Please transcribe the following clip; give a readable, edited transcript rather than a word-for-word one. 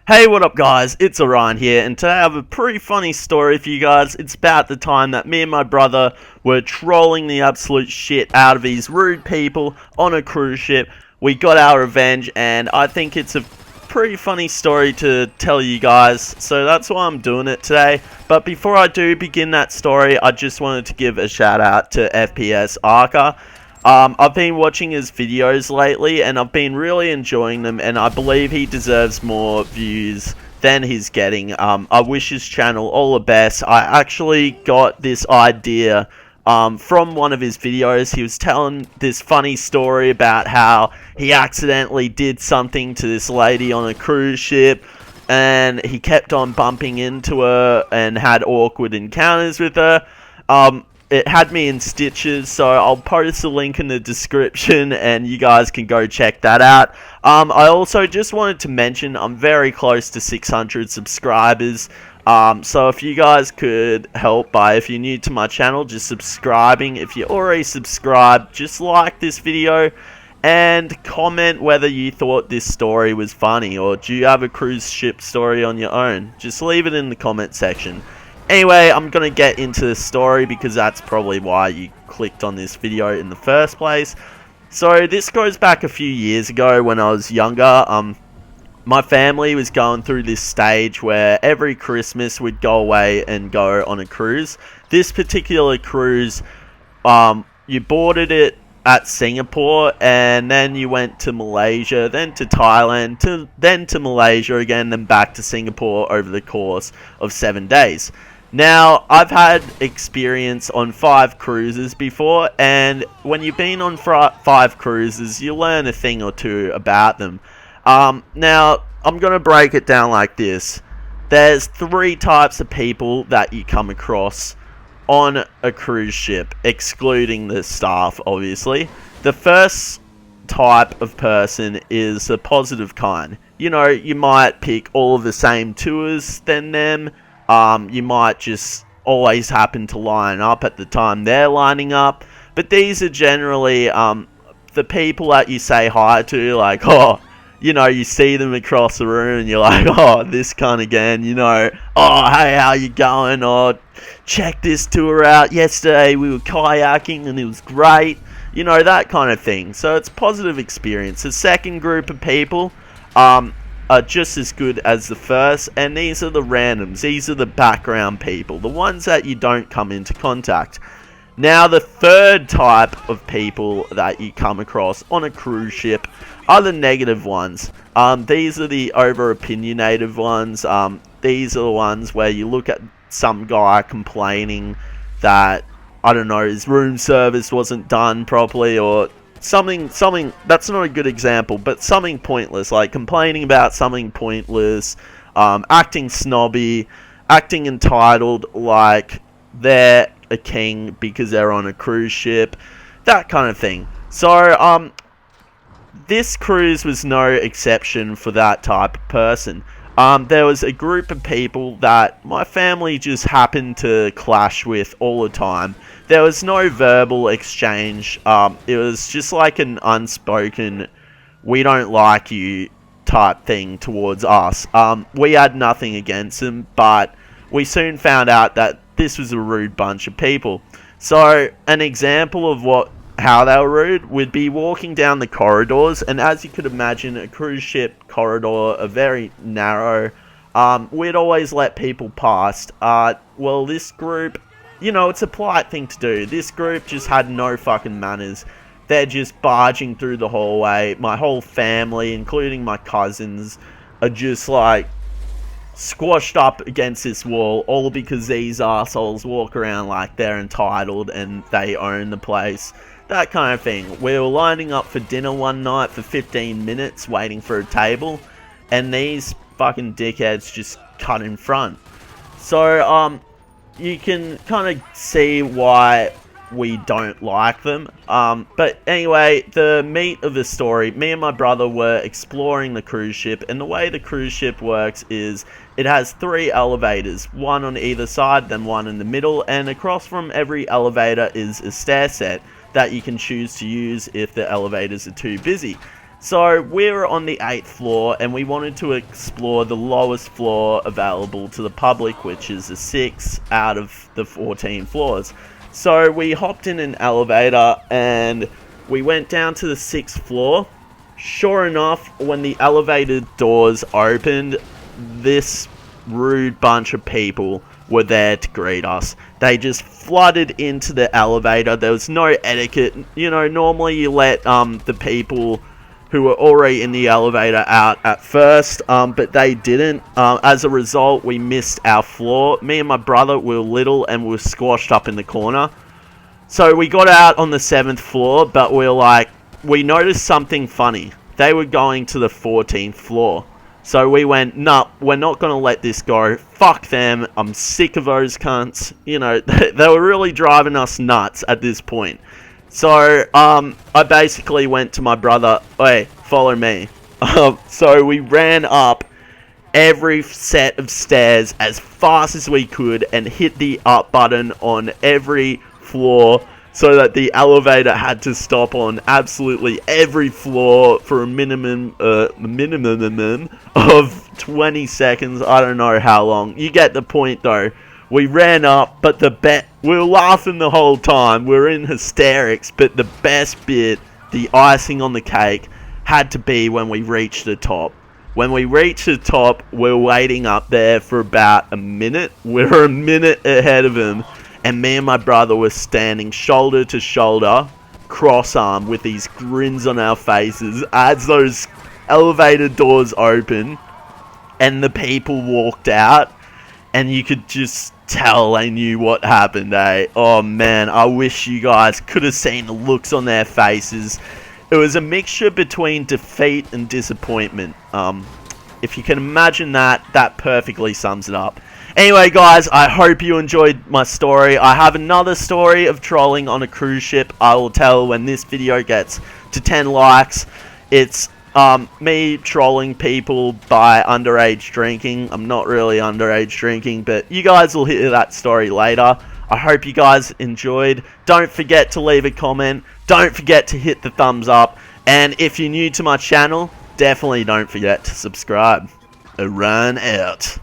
Hey, what up guys, it's Orion here, and today I have a pretty funny story for you guys. It's about the time that me and my brother were trolling the absolute shit out of these rude people on a cruise ship. We got our revenge, and I think it's a pretty funny story to tell you guys, so that's why I'm doing it today. But before I do begin that story, I just wanted to give a shout out to FPS Arca. I've been watching his videos lately and I've been really enjoying them, and I believe he deserves more views than he's getting. I wish his channel all the best. I actually got this idea from one of his videos. He was telling this funny story about how he accidentally did something to this lady on a cruise ship and he kept on bumping into her and had awkward encounters with her. It had me in stitches, so I'll post a link in the description and you guys can go check that out. I also just wanted to mention I'm very close to 600 subscribers. So if you guys could help by, if you're new to my channel, just subscribing. If you're already subscribed, just like this video and comment whether you thought this story was funny, or do you have a cruise ship story on your own? Just leave it in the comment section. Anyway, I'm going to get into the story because that's probably why you clicked on this video in the first place. So this goes back a few years ago when I was younger. My family was going through this stage where every Christmas we'd go away and go on a cruise. This particular cruise, you boarded it at Singapore, and then you went to Malaysia, then to Thailand, then to Malaysia again, then back to Singapore over the course of 7 days. Now, I've had experience on 5 cruises before, and when you've been on 5 cruises, you learn a thing or two about them. Now, I'm going to break it down like this. There's 3 types of people that you come across on a cruise ship, excluding the staff, obviously. The first type of person is the positive kind. You know, you might pick all of the same tours than them. You might just always happen to line up at the time they're lining up. But these are generally the people that you say hi to, like, oh, you know, you see them across the room and you're like, oh, this cunt again, you know, oh, hey, how you going? Oh, check this tour out. Yesterday we were kayaking and it was great. You know, that kind of thing. So it's positive experience. The second group of people are just as good as the first, and these are the randoms. These are the background people, the ones that you don't come into contact. Now, the third type of people that you come across on a cruise ship are the negative ones. These are the over-opinionated ones. These are the ones where you look at some guy complaining that, I don't know, his room service wasn't done properly, or something that's not a good example, but something pointless, like complaining about something pointless, acting snobby, acting entitled, like they're a king because they're on a cruise ship, that kind of thing. So this cruise was no exception for that type of person. There was a group of people that my family just happened to clash with all the time. There was no verbal exchange. It was just like an unspoken, we don't like you type thing towards us. We had nothing against them, but we soon found out that this was a rude bunch of people. So an example of how they were rude would be walking down the corridors, and as you could imagine, a cruise ship corridor are very narrow. We'd always let people past. Well, this group, you know, it's a polite thing to do. This group just had no fucking manners. They're just barging through the hallway. My whole family, including my cousins, are just like squashed up against this wall, all because these assholes walk around like they're entitled and they own the place. That kind of thing. We were lining up for dinner one night for 15 minutes waiting for a table, and these fucking dickheads just cut in front. So you can kind of see why we don't like them. But anyway, the meat of the story, me and my brother were exploring the cruise ship, and the way the cruise ship works is it has 3 elevators, one on either side, then one in the middle, and across from every elevator is a stair set that you can choose to use if the elevators are too busy. So we were on the 8th floor and we wanted to explore the lowest floor available to the public, which is the 6th out of the 14 floors. So we hopped in an elevator and we went down to the 6th floor. Sure enough, when the elevator doors opened, this rude bunch of people were there to greet us. They just flooded into the elevator. There was no etiquette. You know, normally you let the people who were already in the elevator out at first, but they didn't. As a result, we missed our floor. Me and my brother were little and we were squashed up in the corner. So we got out on the 7th floor, but we noticed something funny. They were going to the 14th floor. So we went, nah, we're not going to let this go. Fuck them. I'm sick of those cunts. You know, they were really driving us nuts at this point. So, I basically went to my brother, hey, follow me. So we ran up every set of stairs as fast as we could and hit the up button on every floor so that the elevator had to stop on absolutely every floor for a minimum of 20 seconds. I don't know how long. You get the point though. We ran up, but we were laughing the whole time. We were in hysterics, but the best bit, the icing on the cake, had to be when we reached the top. When we reached the top, we were waiting up there for about a minute. We were a minute ahead of him, and me and my brother were standing shoulder to shoulder, cross-armed, with these grins on our faces as those elevator doors opened, and the people walked out, and you could just tell they knew what happened, eh? Oh man, I wish you guys could have seen the looks on their faces. It was a mixture between defeat and disappointment. If you can imagine that, that perfectly sums it up. Anyway guys, I hope you enjoyed my story. I have another story of trolling on a cruise ship I will tell when this video gets to 10 likes. It's me trolling people by underage drinking. I'm not really underage drinking, but you guys will hear that story later. I hope you guys enjoyed. Don't forget to leave a comment. Don't forget to hit the thumbs up. And if you're new to my channel, definitely don't forget to subscribe. Run out.